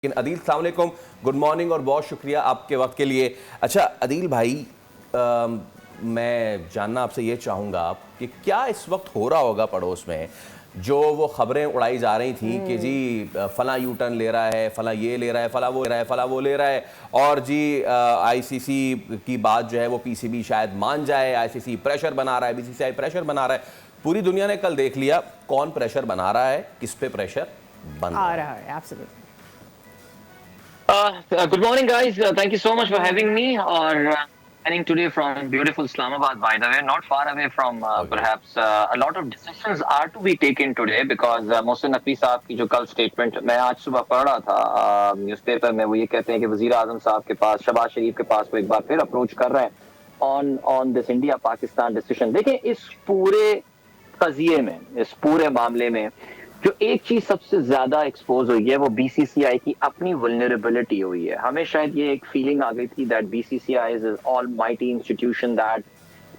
लेकिन अदील अस्सलाम वालेकुम, गुड मॉर्निंग और बहुत शुक्रिया आपके वक्त के लिए। अच्छा अदील भाई, मैं जानना आपसे ये चाहूँगा कि क्या इस वक्त हो रहा होगा पड़ोस में, जो वो खबरें उड़ाई जा रही थी कि जी फला यू टर्न ले रहा है, फला ये ले रहा है, फला वो ले रहा है, फला वो ले रहा है, और जी आईसीसी की बात जो है वो पीसीबी शायद मान जाए, आईसीसी प्रेशर बना रहा है, बीसीसीआई प्रेशर बना रहा है। पूरी दुनिया ने कल देख लिया कौन प्रेशर बना रहा है, किस पे प्रेशर बन रहा है। Absolutely. Good morning, guys. Thank you so much for having me. Or signing today from beautiful Islamabad, by the way, not far away from perhaps a lot of decisions are to be taken today because Mohsin Naqvi साहब की जो कल statement मैं आज सुबह पढ़ रहा था न्यूज़पेपर में, वो ये कहते हैं कि वज़ीर आज़म साहब के पास, शहबाज शरीफ के पास वो एक बार फिर अप्रोच कर रहे हैं on this India Pakistan decision. देखिए, इस पूरे कज़िये में, इस पूरे मामले में जो एक चीज सबसे ज्यादा एक्सपोज हुई है वो बीसीसीआई की अपनी वल्नरेबिलिटी हुई है। हमें शायद ये एक फीलिंग आ गई थी that BCCI is all mighty institution that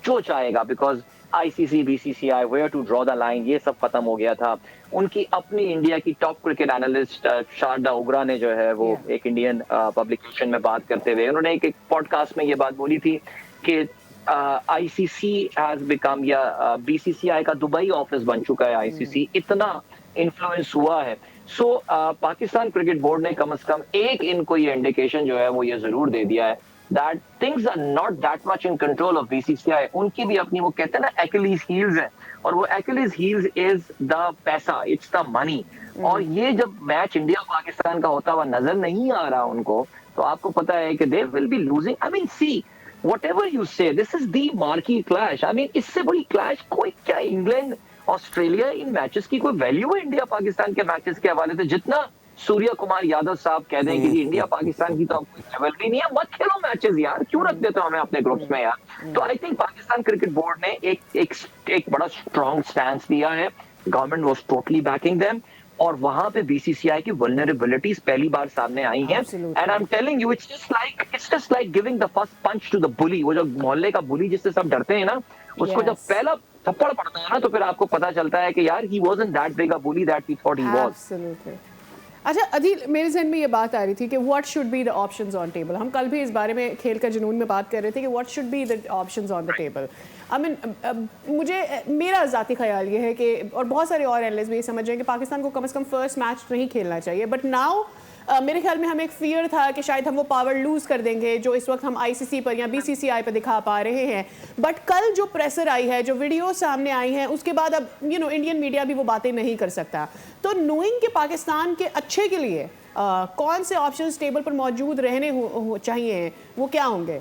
जो चाहेगा, because ICC BCCI were to draw the line, ये सब खत्म हो गया था। उनकी अपनी इंडिया की टॉप क्रिकेट एनालिस्ट शारदा उगरा ने जो है वो एक इंडियन पब्लिकेशन में बात करते हुए उन्होंने एक पॉडकास्ट में ये बात बोली थी कि आईसीसी हैज बिकम, या बीसीसीआई का दुबई ऑफिस बन चुका है आईसीसी, इतना इन्फ्लुएंस हुआ है। सो पाकिस्तान क्रिकेट बोर्ड ने कम से कम एक इनको ये इंडिकेशन जो है वो ये जरूर दे दिया है that things are not that much in control of BCCI. उनकी भी अपनी, वो कहते हैं ना, एक्यूलीज हील्स है, और वो एक्यूलीज हील्स इज द पैसा, इट्स द मनी। और ये जब मैच इंडिया पाकिस्तान का होता हुआ नजर नहीं आ रहा उनको, तो आपको पता है कि they will be losing. I mean see, whatever you say, this is the marquee clash. I mean, इससे बड़ी क्लैश कोई, क्या इंग्लैंड ऑस्ट्रेलिया इन मैचेस की कोई वैल्यू है इंडिया पाकिस्तान के मैचेस के हवाले से? जितना सूर्य कुमार यादव साहब कह दें कि इंडिया पाकिस्तान की तो कोई लेवल नहीं है, मत खेलो मैचेस यार, क्यों रख देते हो हमें अपने ग्रुप्स में यार। तो I think Pakistan cricket board ने एक बड़ा स्ट्रॉन्ग स्टैंड लिया है, government was totally banking them, और वहां पे बीसीसीआई की वल्नरेबिलिटीज पहली बार सामने आई हैं। And I am telling you, it's just like giving the first punch to the bully. वो जो मोहल्ले का बुली जिससे सब डरते हैं ना, उसको जब पहला थप्पड़ पड़ता है ना, तो फिर आपको पता चलता है कि यार he wasn't that big a bully that we thought he was. Absolutely. अच्छा अदील, मेरे जहन में ये बात आ रही थी कि what should be the options on table. हम कल भी इस बारे में खेल का जुनून में बात कर रहे थे कि what should be the options on the table. I mean, मुझे, मेरा ज़ाती ख्याल ये है कि, और बहुत सारे और एनालिस्ट भी ये समझ रहे हैं कि पाकिस्तान को कम से कम फर्स्ट मैच नहीं खेलना चाहिए, बट नाउ मेरे ख्याल में हमें एक फियर था कि शायद हम वो पावर लूज़ कर देंगे जो इस वक्त हम आईसीसी पर या बीसीसीआई पर दिखा पा रहे हैं। बट कल जो प्रेशर आई है, जो वीडियो सामने आई हैं, उसके बाद अब इंडियन मीडिया भी वो बातें नहीं कर सकता। तो नोइंग के पाकिस्तान के अच्छे के लिए कौन से ऑप्शंस टेबल पर मौजूद रहने चाहिए, वो क्या होंगे?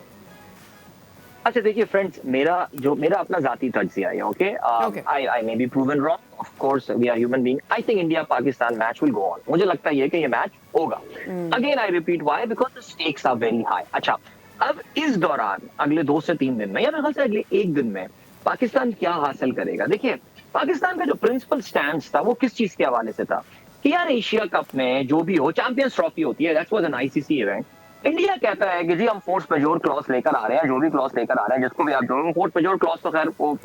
अच्छा देखिए फ्रेंड्स, मेरा अपना जाती तज्जिया है, okay, I may be proven wrong, of course we are human being. I think India Pakistan match will go on. मुझे लगता है कि ये मैच होगा। Again I repeat, why? Because the stakes are very high. अच्छा, अब इस दौरान अगले 2 से 3 दिन में, या मेरे ख्याल से अगले 1 दिन में, पाकिस्तान क्या हासिल करेगा? देखिए, पाकिस्तान का जो प्रिंसिपल स्टैंड था वो किस चीज के हवाले से था कि यार एशिया कप में जो भी हो, चैंपियंस ट्रॉफी होती है, that was an ICC event. India कहता है कि जी हम फोर्स मेजोर क्लॉज लेकर आ रहे हैं, जो भी क्लॉज लेकर आ रहे हैं, जिसको भी आप जोड़ो। फोर्स मेजोर क्लॉज तो खैर वो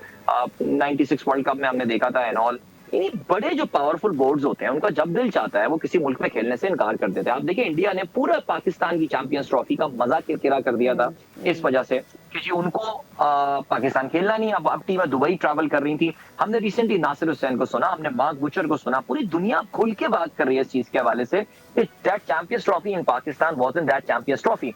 96 वर्ल्ड कप में हमने देखा था एंड ऑल। इन्हीं बड़े जो पावरफुल बोर्ड्स होते हैं, उनका जब दिल चाहता है वो किसी मुल्क में खेलने से इनकार कर देते हैं। आप देखिए, इंडिया ने पूरा पाकिस्तान की चैंपियंस ट्रॉफी का मजा किरकिरा कर दिया था इस वजह से कि जी उनको पाकिस्तान खेलना नहीं। अब टीम दुबई ट्रैवल कर रही थी। हमने रिसेंटली नासिर हुसैन को सुना, हमने मार्क बुचर को सुना, पूरी दुनिया खुल के बात कर रही है इस चीज के हवाले से। That champions trophy in Pakistan wasn't that champions trophy.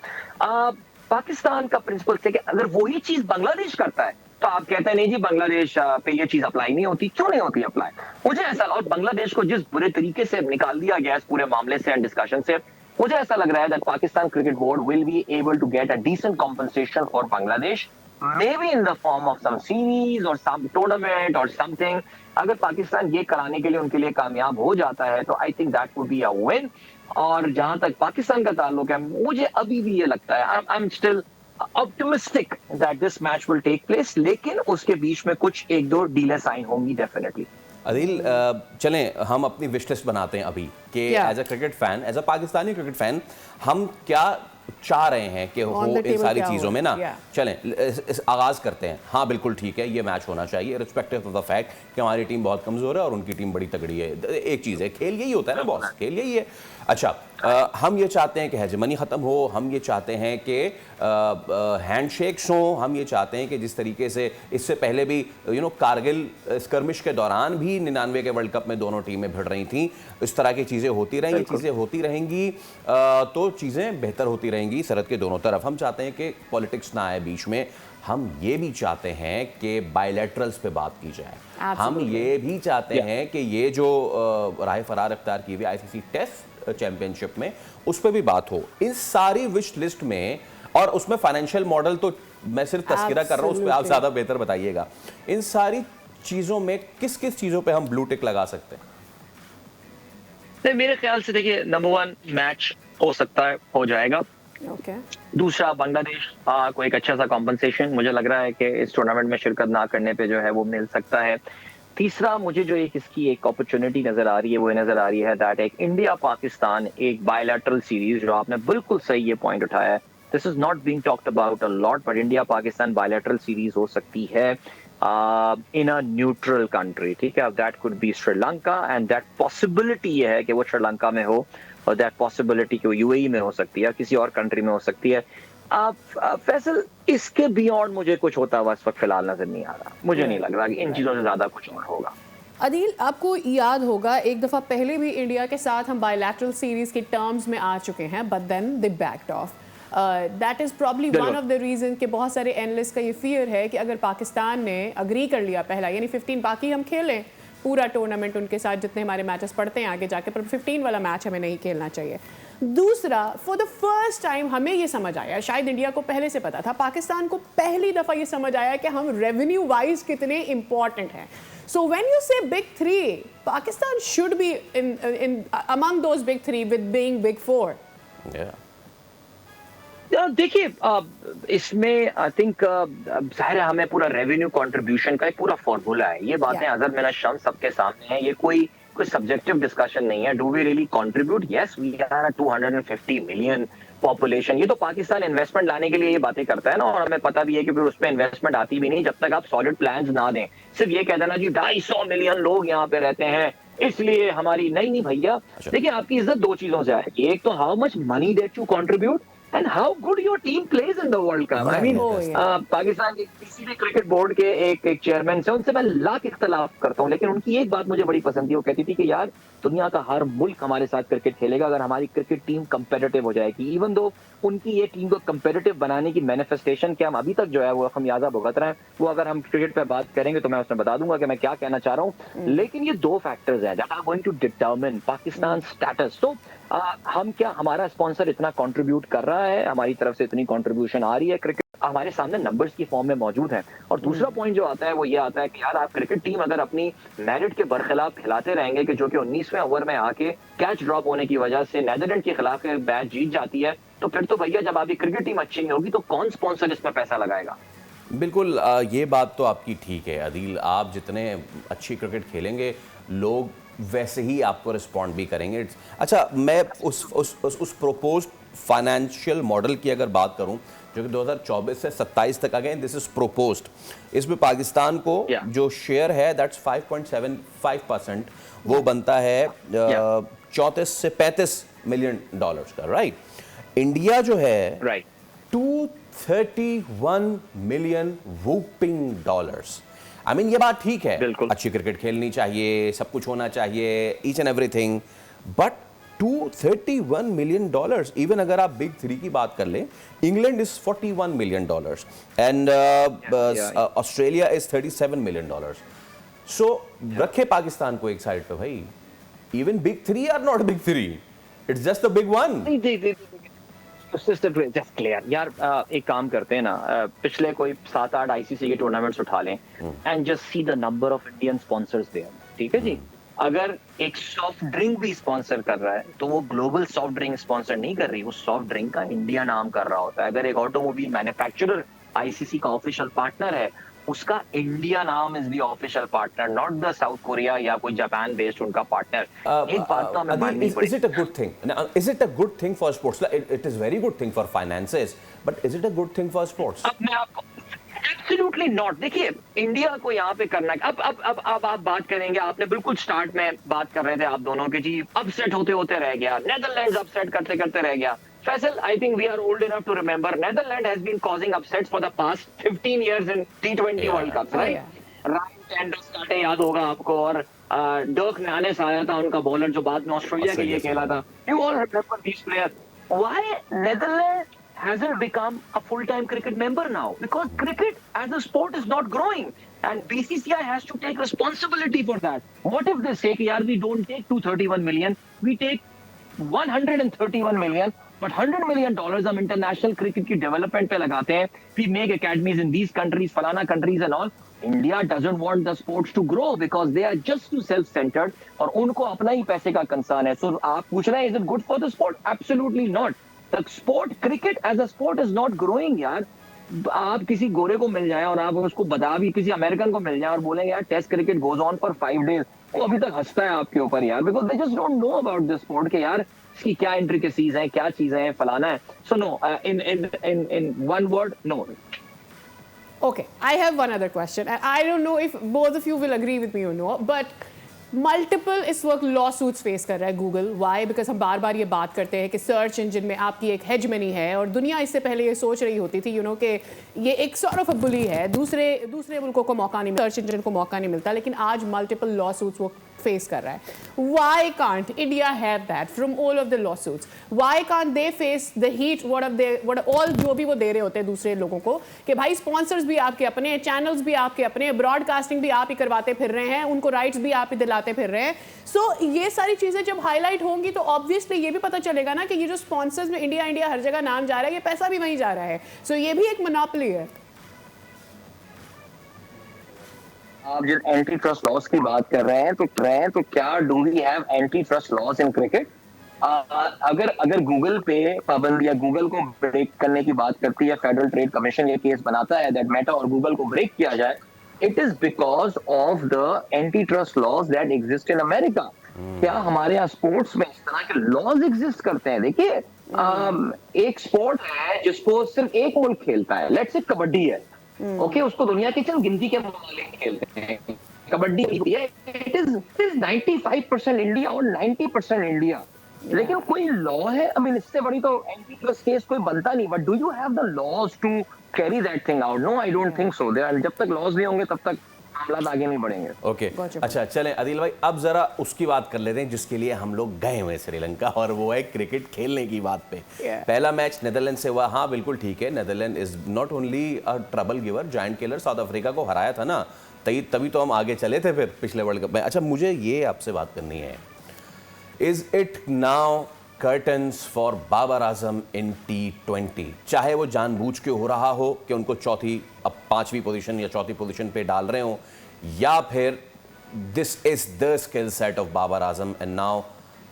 Pakistan का प्रिंसिपल है कि अगर वही चीज बांग्लादेश करता है तो आप कहते हैं नहीं जी बांग्लादेश पे ये चीज अप्लाई नहीं होती। क्यों नहीं होती अप्लाई? मुझे ऐसा, और बांग्लादेश को जिस बुरे तरीके से निकाल दिया गया इस पूरे मामले से एंड डिस्कशन से, मुझे ऐसा लग रहा है that Pakistan cricket board will be able to get a decent compensation for Bangladesh, maybe in the form of some series or some tournament or something। अगर पाकिस्तान ये कराने के लिए उनके लिए कामयाब हो जाता है तो I think that would be a win. और जहां तक पाकिस्तान का ताल्लुक है, मुझे अभी भी ये लगता है, I am still optimistic that this match will take place, लेकिन उसके बीच में कुछ 1-2 डीलें साइन होंगी डेफिनेटली। अदील, चलें हम अपनी विश लिस्ट बनाते हैं अभी कि as a cricket fan, as a Pakistani cricket fan, हम क्या चाह रहे हैं कि हो On the इन table सारी क्या चीज़ों हो? में ना। Yeah. चलें इस आगाज करते हैं। हाँ बिल्कुल ठीक है, ये मैच होना चाहिए रिस्पेक्टिव ऑफ द फैक्ट कि हमारी टीम बहुत कमज़ोर है और उनकी टीम बड़ी तगड़ी है। एक चीज़ है, खेल यही होता है ना बॉस, खेल यही है। अच्छा हम ये चाहते हैं कि हेजेमनी ख़त्म हो, हम ये चाहते हैं कि हैंडशेक्स हों, हम ये चाहते हैं कि जिस तरीके से इससे पहले भी कारगिल स्कर्मिश के दौरान भी 99 के वर्ल्ड कप में दोनों टीमें भिड़ रही थीं, इस तरह की चीज़ें होती रहेंगी, चीज़ें होती रहेंगी तो चीज़ें बेहतर होती रहेंगी सरहद के दोनों तरफ। हम चाहते हैं कि पॉलिटिक्स ना आए बीच में, हम ये भी चाहते हैं कि बायलैटरल्स पे बात की जाए। हम ये भी चाहते हैं कि ये जो राह फरार अख्तियार की हुई आईसीसी टेस्ट चैंपियनशिप में उस पर भी बात हो। इन सारी विश लिस्ट में, और उसमें फाइनेंशियल मॉडल तो मैं सिर्फ तस्करा कर रहा हूँ, उस पर आप ज़्यादा बेहतर बताइएगा। इन सारी चीज़ों में किस किस चीज़ों पे हम ब्लू टिक लगा सकते हैं? नहीं, मेरे ख्याल से देखिए, नंबर 1 मैच हो सकता है, हो जाएगा। दूसरा, बांग्लादेश को एक अच्छा सा कॉम्पनसेशन मुझे लग रहा है कि इस टूर्नामेंट में शिरकत ना करने पे जो है वो मिल सकता है। तीसरा, मुझे जो एक इसकी एक अपॉर्चुनिटी नजर आ रही है वो नजर आ रही है दैट एक इंडिया पाकिस्तान एक बायलैटरल सीरीज, जो आपने बिल्कुल सही ये पॉइंट उठाया है, this is not being talked about a lot, but India Pakistan bilateral series हो सकती है इन अ न्यूट्रल कंट्री। ठीक है, that could be Sri Lanka, and that possibility ये है कि वो श्रीलंका में हो, और दैट पॉसिबिलिटी कि वो यूएई में हो सकती है, किसी और कंट्री में हो सकती है। फैसल, इसके बियॉन्ड मुझे कुछ होता हुआ इस वक्त फिलहाल नजर नहीं आ रहा। मुझे नहीं लग रहा कि इन चीजों से ज्यादा कुछ और होगा। अदील, आपको याद होगा एक दफ़ा पहले भी इंडिया के साथ हम बायलैटरल सीरीज के टर्म्स में आ चुके हैं, but then they backed off. That is probably one of the reason कि बहुत सारे एनालिस्ट का ये फियर है कि अगर पाकिस्तान ने अग्री कर लिया पहला, यानी 15 बाकी हम खेलें पूरा टूर्नामेंट उनके साथ जितने हमारे मैचेस पड़ते हैं आगे जाके, पर 15 वाला मैच हमें नहीं खेलना चाहिए। दूसरा, फॉर द फर्स्ट टाइम हमें ये समझ आया, शायद इंडिया को पहले से पता था, पाकिस्तान को पहली दफ़ा ये समझ आया कि हम रेवेन्यू वाइज कितने इंपॉर्टेंट हैं। So when you say big three, Pakistan should be in among those big three with being big four. Yeah. देखिए, इसमें आई थिंक जाहिर है हमें पूरा रेवेन्यू कंट्रीब्यूशन का एक पूरा फॉर्मूला है। ये बातें अजहर मेरा शम्स सबके सामने है, ये कोई सब्जेक्टिव डिस्कशन नहीं है। Do we really contribute? Yes, we are 250 million population. ये तो पाकिस्तान इन्वेस्टमेंट लाने के लिए ये बातें करता है ना, और हमें पता भी है कि फिर उसमें इन्वेस्टमेंट आती भी नहीं जब तक आप सॉलिड प्लान्स ना दें। सिर्फ ये कह देना जी 250 मिलियन लोग यहाँ पे रहते हैं इसलिए हमारी, नहीं भैया। देखिए, आपकी इज्जत दो चीजों से आएगी, एक तो how much money that you contribute and how good your team plays in the World Cup. I mean, Pakistan के किसी भी क्रिकेट बोर्ड के एक चेयरमैन से उनसे मैं लाख इख्तलाफ करता हूँ, लेकिन उनकी एक बात मुझे बड़ी पसंद थी। वो कहती थी कि यार, दुनिया का हर मुल्क हमारे साथ क्रिकेट खेलेगा अगर हमारी क्रिकेट टीम कंपेटिटिव हो जाएगी। इवन दो उनकी ये टीम को कंपेटिटिव बनाने की मैनिफेस्टेशन के हम अभी तक जो है वो खमियाजा भुगत रहे हैं, वो अगर हम क्रिकेट पे बात करेंगे तो मैं उसमें बता दूंगा कि मैं क्या कहना चाह रहा हूँ। लेकिन ये दो फैक्टर्स हैं that are going to determine Pakistan status. तो हम क्या, हमारा स्पॉन्सर इतना कंट्रीब्यूट कर रहा है, हमारी तरफ से इतनी कंट्रीब्यूशन आ रही है, क्रिकेट हमारे सामने नंबर्स की फॉर्म में मौजूद है। और दूसरा पॉइंट जो आता है वो ये आता है कि यार, आप क्रिकेट टीम अगर अपनी मेरिट के बरखिलाफ खिलाते रहेंगे कि जो कि 19वें ओवर में आके कैच ड्रॉप होने की वजह से नीदरलैंड के खिलाफ मैच जीत जाती है, तो फिर तो भैया जब आपकी क्रिकेट टीम अच्छी नहीं होगी तो कौन स्पॉन्सर इसमें पैसा लगाएगा? बिल्कुल, ये बात तो आपकी ठीक है अदील। आप जितने अच्छी क्रिकेट खेलेंगे, लोग वैसे ही आपको रिस्पॉन्ड भी करेंगे। अच्छा, मैं उस प्रोपोज्ड फाइनेंशियल मॉडल की अगर बात करूं जो कि 2024 से 27 तक आ गए, दिस इज प्रोपोज्ड। इसमें पाकिस्तान को जो शेयर है दैट्स 5.75%, वो बनता है 34 से 35 मिलियन डॉलर्स का, राइट। इंडिया जो है 231 million whooping dollars. I mean, ये बात ठीक है, अच्छी क्रिकेट खेलनी चाहिए, सब कुछ होना चाहिए, each and everything, but 231 million dollars, even अगर आप बिग थ्री की बात कर लें, England is 41 million dollars and Australia is 37 million dollars. So रखे पाकिस्तान को एक साइड पे भाई, even big three are not big three, it's just the big one. Just clear यार, एक काम करते हैं ना, पिछले कोई 7-8 आईसीसी के टूर्नामेंट्स उठा लें and just see the number of Indian sponsors there. ठीक है जी, अगर एक सॉफ्ट ड्रिंक भी स्पॉन्सर कर रहा है तो वो ग्लोबल सॉफ्ट ड्रिंक स्पॉन्सर नहीं कर रही, वो सॉफ्ट ड्रिंक का इंडिया नाम कर रहा होता है। अगर एक ऑटोमोबाइल मैन्युफैक्चरर आईसीसी का ऑफिशियल पार्टनर है उसका इंडिया नाम is the official partner, not the south Korea या कोई जापान बेस्ड उनका पार्टनर। एक बात तो हमें माननी is पड़ेगी। it a good thing? Now, is it a good thing for sports? It is very good thing for finances, but is it a good thing for sports? अब मैं आपको एब्सोल्युटली नॉट, देखिए इंडिया को यहाँ पे करना है। अब आप बात करेंगे, आपने बिल्कुल स्टार्ट में बात कर रहे थे आप दोनों के जी अपसेट होते होते रह गया, नेदरलैंड्स अपसेट करते करते रह गया। Faisal, I think we are old enough to remember Netherlands has been causing upsets for the past 15 years in T20 World Cups, right? Ryan Sanders याद होगा आपको, और डर्क नानेस आया था उनका बॉलर जो बाद में ऑस्ट्रेलिया के लिए खेला था। You all remember these players. Why Netherlands hasn't become a full-time cricket member now? Because cricket as a sport is not growing, and BCCI has to take responsibility for that. What if they say, "Yaar, we don't take 231 million, we take 131 million, but $100 million हम international cricket की development पे लगाते हैं, we make academies in these countries, फलाना countries and all." India doesn't want the sports to grow because they are just too self-centered, और उनको अपना ही पैसे का कंसर्न है। So आप पूछ रहे हैं, is it good for the sport? Absolutely not. The sport, cricket as a sport is not growing यार। आप किसी गोरे को मिल जाए और आप उसको बता भी, किसी अमेरिकन को मिल जाए और बोलेंगे यार test cricket goes on for 5 days, वो अभी तक हंसता है आपके ऊपर यार, because they just don't know about this sport के यार इसकी क्या इंट्रिकेसीज हैं, क्या चीजें हैं, फलाना है। So no, in one word, no. Okay, I have one other question. And I don't know if both of you will agree with me or not, but multiple इस वक्त लॉ सूट्स फेस कर रहा है Google. Y? Because हम बार बार ये बात करते हैं कि सर्च इंजन में आपकी एक हेजमनी है, और दुनिया इससे पहले ये सोच रही होती थी कि ये एक सॉर्ट ऑफ अ बुली है, दूसरे मुल्कों को मौका नहीं मिलता, सर्च इंजन को मौका नहीं मिलता, लेकिन आज मल्टीपल लॉ सूट्स वो फेस कर रहा है। Why can't India have that from all of the law suits? Why can't they face the heat what all जो भी वो दे रहे होते हैं दूसरे लोगों को, कि भाई स्पॉन्सर्स भी आपके अपने, चैनल्स भी आपके अपने, ब्रॉडकास्टिंग भी आप ही करवाते फिर रहे हैं, उनको राइट्स भी आप ही दिलाते फिर रहे हैं। सो ये सारी चीजें जब हाईलाइट होंगी तो ऑब्वियसली ये भी पता चलेगा ना कि ये जो स्पॉन्सर्स में इंडिया हर जगह नाम जा रहा है, ये पैसा भी वहीं जा रहा है। सो ये भी एक मोनोपोली है। आप जिन एंटी ट्रस्ट लॉस की बात कर रहे हैं तो क्या do we have anti trust laws in cricket? अगर गूगल पे पाबंदी या गूगल को ब्रेक करने की बात करती है, फेडरल ट्रेड कमीशन ये केस बनाता है दैट मेटा और गूगल को ब्रेक किया जाए, it is because of the anti trust loss that exist in America. क्या हमारे यहाँ स्पोर्ट्स में इस तरह के लॉज एग्जिस्ट करते हैं? देखिए, एक स्पोर्ट है जिसको सिर्फ एक मुल्क खेलता है, लेट्स से कबड्डी है, ओके, उसको दुनिया के चंद गिनती के ममालिक खेलते हैं, कबड्डी है, इट इज 95% इंडिया और 90% इंडिया, लेकिन कोई लॉ है? आई मीन इससे बड़ी तो एंटी ट्रस्ट केस कोई बनता नहीं, but do you have the laws to carry that thing out? No, I don't think so. जब तक लॉज नहीं होंगे तब तक मामला आगे नहीं बढ़ेंगे। ओके, अच्छा चलें अदिल भाई, अब जरा उसकी बात कर लेते हैं जिसके लिए हम लोग गए हुए श्रीलंका, और वो है क्रिकेट खेलने की बात पे। पहला मैच नेदरलैंड से हुआ। हाँ बिल्कुल ठीक है, Netherland is not only a trouble giver, giant killer, south Africa को हराया था ना, तभी तो हम आगे चले थे फिर पिछले वर्ल्ड कप में। अच्छा, मुझे ये आपसे बात करनी है, is it now curtains for Babar Azam in T20? चाहे वो जानबूझ के हो रहा हो कि उनको अब 5वीं पोजीशन या 4थी पोजीशन पे डाल रहे हो, या फिर this is the skill set of Babar Azam and now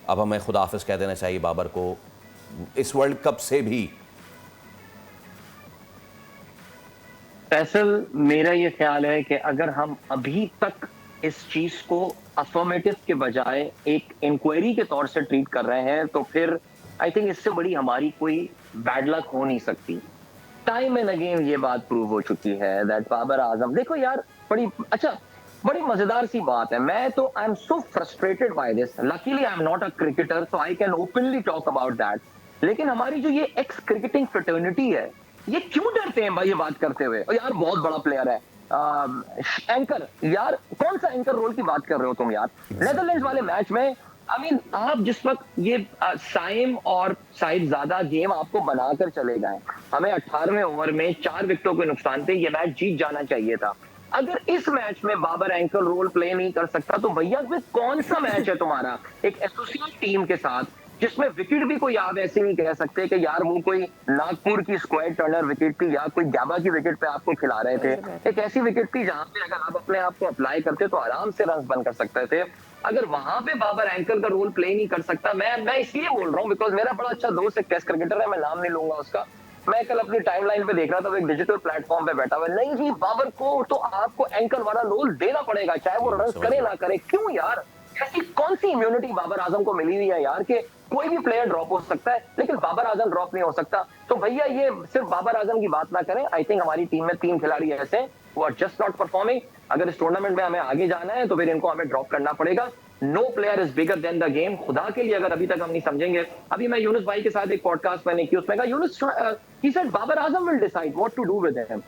अब हमें खुदा हाफिज कह देना चाहिए बाबर को इस वर्ल्ड कप से भी। फैसल, मेरा ये ख्याल है कि अगर हम अभी तक इस चीज को अफर्मेटिव के बजाय एक इंक्वायरी के तौर से ट्रीट कर रहे हैं तो फिर आई थिंक इससे बड़ी हमारी कोई बैड लक हो नहीं सकती। टाइम एंड अगेन ये बात प्रूव हो चुकी है दैट बाबर आजम, देखो यार, बड़ी मजेदार सी बात है। मैं तो I am so frustrated by this, luckily I am not a cricketer so I can openly talk about that, लेकिन हमारी जो ये एक्स क्रिकेटिंग फ्रेटर्निटी है, ये क्यों डरते हैं भाई ये बात करते हुए? और यार बहुत बड़ा प्लेयर है, एंकर, यार कौन सा एंकर रोल की बात कर रहे हो तुम यार? नेदरलैंड्स वाले मैच में आई मीन आप जिस वक्त ये साइम और साहिबजादा गेम आपको बनाकर चले गए, हमें 18वें ओवर में 4 विकेटों के नुकसान पे ये मैच जीत जाना चाहिए था। अगर इस मैच में बाबर एंकर रोल प्ले नहीं कर सकता तो भैया कौन सा मैच है तुम्हारा एक एसोसिएट टीम के साथ जिसमें विकेट भी कोई आप ऐसे नहीं कह सकते कि यार वो कोई नागपुर की स्क्वायर टर्नर विकेट थी या कोई गैबा की विकेट पे आपको खिला रहे थे। एक ऐसी विकेट थी जहां पे अगर आप अपने आप को अप्लाई करते तो आराम से रन बन कर सकते थे। अगर वहां पे बाबर एंकर का रोल प्ले नहीं कर सकता, मैं इसलिए बोल रहा हूँ बिकॉज मेरा बड़ा अच्छा दोस्त एक टेस्ट क्रिकेटर है, मैं नाम नहीं लूंगा उसका, मैं कल अपनी टाइमलाइन पे देख रहा था, वो एक डिजिटल प्लेटफॉर्म पे बैठा हुआ है, नहीं जी बाबर को तो आपको एंकल वाला रोल देना पड़ेगा, चाहे वो रन करे ना करे। क्यों यार, ऐसी कौन सी इम्यूनिटी बाबर आजम को मिली हुई है यार कि कोई भी प्लेयर ड्रॉप हो सकता है लेकिन बाबर आजम ड्रॉप नहीं हो सकता? तो भैया ये सिर्फ बाबर आजम की बात ना करें। आई थिंक हमारी टीम में 3 खिलाड़ी ऐसे वो आर जस्ट नॉट परफॉर्मिंग। अगर इस टूर्नामेंट में हमें आगे जाना है तो फिर इनको हमें ड्रॉप करना पड़ेगा। No player is bigger than the game. खुदा के लिए अगर अभी तक हम नहीं समझेंगे, अभी मैं यूनुस भाई के साथ एक पॉडकास्ट मैंने की, उसमें कहा Younis he said Babar Azam will decide what to do with him.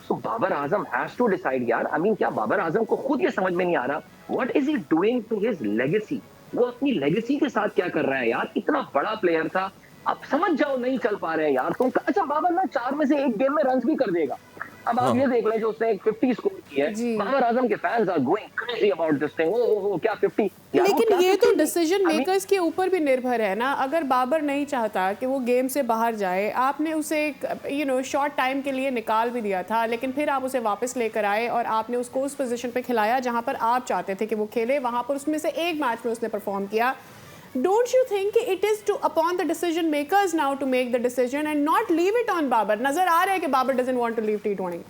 So Babar Azam has to decide यार। आई मीन क्या बाबर आजम को खुद ये समझ में नहीं आ रहा what is he doing to his legacy? वो अपनी लेगेसी के साथ क्या कर रहा है यार? इतना बड़ा प्लेयर था, अब समझ जाओ नहीं चल पा रहे हैं यार तुम। अच्छा बाबर ना 4 में से 1 गेम में रन भी कर देगा। अब आप ये देख लें जो उसने एक 50 स्कोर की है, बाबर आजम के fans are going crazy about this thing. Oh क्या 50? लेकिन ये तो डिसीजन मेकर्स के ऊपर भी निर्भर है ना। अगर बाबर नहीं चाहता कि वो गेम से बाहर जाए, आपने उसे शॉर्ट टाइम के लिए निकाल भी दिया था, लेकिन फिर आप उसे वापस लेकर आए और आपने उसको उस पोजीशन पे खिलाया जहां पर आप चाहते थे कि वो खेले। वहां पर उसमें से एक मैच में उसने परफॉर्म किया। Don't you think it is upon the decision makers now to make the decision and not leave it on Babar? नजर आ रहा है कि Babar doesn't want to leave T20.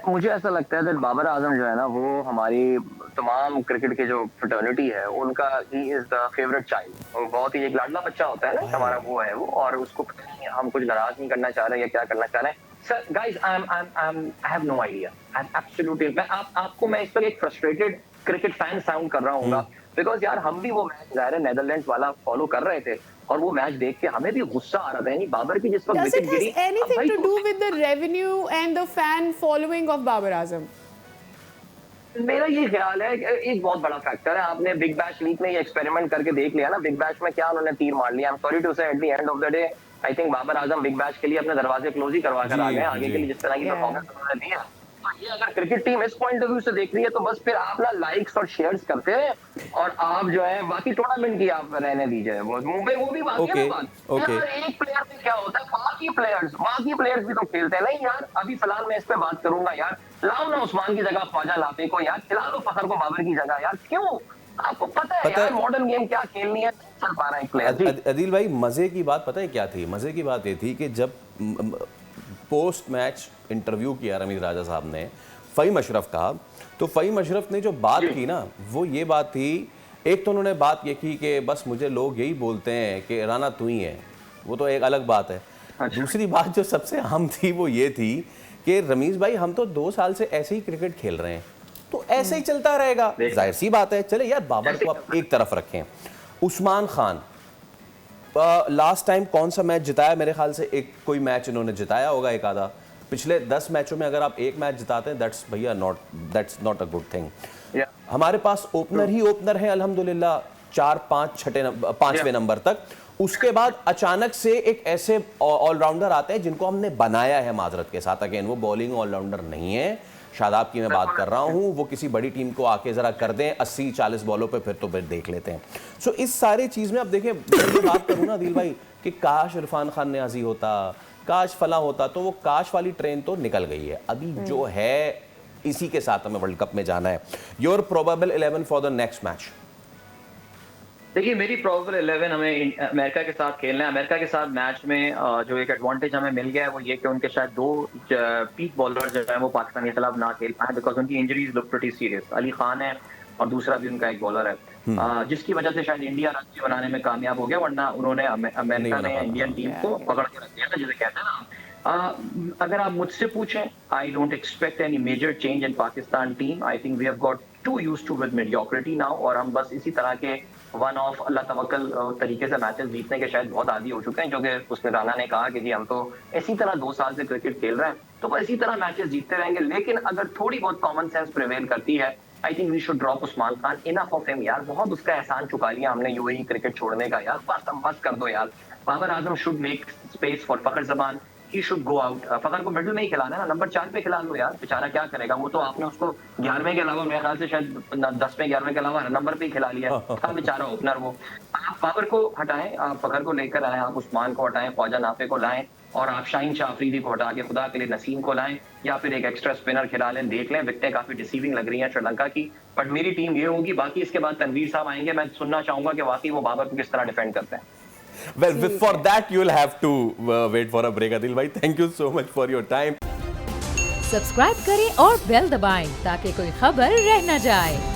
मुझे ऐसा लगता है कि बाबर आजम जो है ना, वो हमारी तमाम क्रिकेट के जो फ्रेटर्निटी है उनका he is the favourite child. वो बहुत ही एक लाडला बच्चा होता है ना हमारा, वो है वो, और उसको हम कुछ नाराज नहीं करना चाह रहे या क्या करना चाह रहे हैं। Sir guys I have no idea. I absolutely आपको मैं इस पर एक फ्रस्ट्रेटेड क्रिकेट फैन साउंड कर रहा हूँ बिकॉज यार हम भी वो मैच ज़ाहिर है नेदरलैंड्स वाला फॉलो कर रहे थे और वो मैच देख के हमें भी गुस्सा आ रहा था। यानी बाबर की जिस वक्त wicket Giri, does it has anything to do with the revenue and the fan following of Babar Azam? मेरा ये ख्याल है एक बहुत बड़ा फैक्टर है। आपने बिग बैश लीग में ये एक्सपेरिमेंट करके देख लिया ना, बिग बैश में क्या उन्होंने तीर मार लिया। I am sorry to say at the end of the day I think Babar Azam Big Bash के लिए अपने दरवाजे क्लोज ही करवा कर आ गए। आगे के लिए जिस तरह की परफॉर्मेंस उन्होंने दी है, ये अगर क्रिकेट टीम इस पॉइंट ऑफ व्यू से देख रही है तो बस फिर आप ना लाइक्स और शेयर्स करते हैं और आप जो है बाकी टूर्नामेंट की आप रहने दीजिए। वो मुंबई वो भी बाकी है बात। यार एक प्लेयर से क्या होता है, बाकी प्लेयर्स भी तो खेलते हैं। नहीं यार अभी फिलहाल मैं इस पे बात करूंगा यार, लाओ ना उस्मान की जगह ख्वाजा लाफे को यार, खिला लो फखर को बाबर की जगह यार। क्यों? आपको पता है यार मॉडर्न गेम क्या खेलनी है, चल पा रहा है प्लेयर। अदील भाई मजे की बात पता है क्या थी? मजे की बात ये थी कि जब पोस्ट मैच इंटरव्यू किया रमीज राजा साहब ने फ़हीम अशरफ का, तो फ़हीम अशरफ ने जो बात की ना वो ये बात थी। एक तो उन्होंने बात ये की कि बस मुझे लोग यही बोलते हैं कि राना तू ही है, वो तो एक अलग बात है। दूसरी बात जो सबसे अहम थी वो ये थी कि रमीज भाई हम तो 2 साल से ऐसे ही क्रिकेट खेल रहे हैं, तो ऐसे ही चलता रहेगा, जाहिर सी बात है। चले यार बाबर को आप एक तरफ रखें। उस्मान खान लास्ट टाइम कौन सा मैच जिताया? मेरे ख्याल से एक कोई मैच इन्होंने जिताया होगा, एक आधा। पिछले 10 मैचों में अगर आप एक मैच जिताते हैं that's not a good thing. हमारे पास ओपनर ही ओपनर है अल्हम्दुलिल्लाह 4, 5, 5वें नंबर तक। उसके बाद अचानक से एक ऐसे ऑलराउंडर आते हैं जिनको हमने बनाया है माजरत के साथ। अगेन वो बॉलिंग ऑलराउंडर नहीं है, शादाब की मैं बात कर रहा हूं। वो किसी बड़ी टीम को आके जरा कर दें 80-40 बॉलों पे, फिर तो फिर देख लेते हैं। सो इस सारे चीज में अब देखें, मैं बात करूं ना दिल भाई कि काश इरफान खान नियाजी होता, काश फला होता, तो वो काश वाली ट्रेन तो निकल गई है। अभी जो है इसी के साथ हमें वर्ल्ड कप में जाना है। Your probable 11 for the next match? देखिए मेरी प्रोबेबल 11 हमें अमेरिका के साथ खेलना है। अमेरिका के साथ मैच में जो एक एडवांटेज हमें मिल गया है वो ये कि उनके शायद 2 पीक बॉलर जो है वो पाकिस्तान के खिलाफ ना खेल पाए बिकॉज उनकी injuries look pretty serious. Ali Khan है और दूसरा भी उनका एक बॉलर है जिसकी वजह से शायद इंडिया रन बनाने में कामयाब हो गया, वरना उन्होंने अमेरिका ने इंडियन टीम को पकड़ के रख दिया था, जिसे कहते हैं ना। अगर आप मुझसे पूछें, I don't expect any major change in Pakistan team. I think we have got to used to with mediocrity now, और हम बस इसी तरह के वन ऑफ अल्लाह तवक्कल तरीके से मैचेस जीतने के शायद बहुत आदी हो चुके हैं। जो कि उसने राना ने कहा कि जी हम तो इसी तरह 2 साल से क्रिकेट खेल रहे हैं, तो वो इसी तरह मैचेस जीतते रहेंगे। लेकिन अगर थोड़ी बहुत कॉमन सेंस प्रिवेल करती है, I think we should drop Usman Khan. Enough of him यार, बहुत उसका एहसान चुका लिया हमने यूएई क्रिकेट छोड़ने का यार, बस कर दो यार। Babar Azam should make space for Fakhar Zaman, he should go out. Fakhar को मिडिल में ही खिलाना है ना, नंबर 4 पे खिला लो यार, बेचारा क्या करेगा वो। तो आपने उसको 11वें के अलावा मेरे ख्याल से शायद 10वें 11वें के अलावा नंबर पे ही खिला लिया था बेचारा ओपनर वो। आप बाबर को हटाएं, आप फखर को लेकर आए, आप उस्मान को हटाएं, ख्वाजा नाफे को लाएं, और आप शाहीन शाह अफरीदी को हटा के खुदा के लिए नसीम को लाएं, या फिर एक एक्स्ट्रा स्पिनर खिला लें। देख लें, विकेटें काफी डिसीविंग लग रही हैं श्रीलंका की, बट मेरी टीम ये होगी। बाकी इसके बाद तनवीर साहब आएंगे, मैं सुनना चाहूंगा कि वाकई वो बाबर को किस तरह डिफेंड करते हैं। Well, for that you will have to wait for a break. Adil bhai, thank you so much for your time. Subscribe करें और बेल दबाएं ताकि कोई खबर रह न जाए।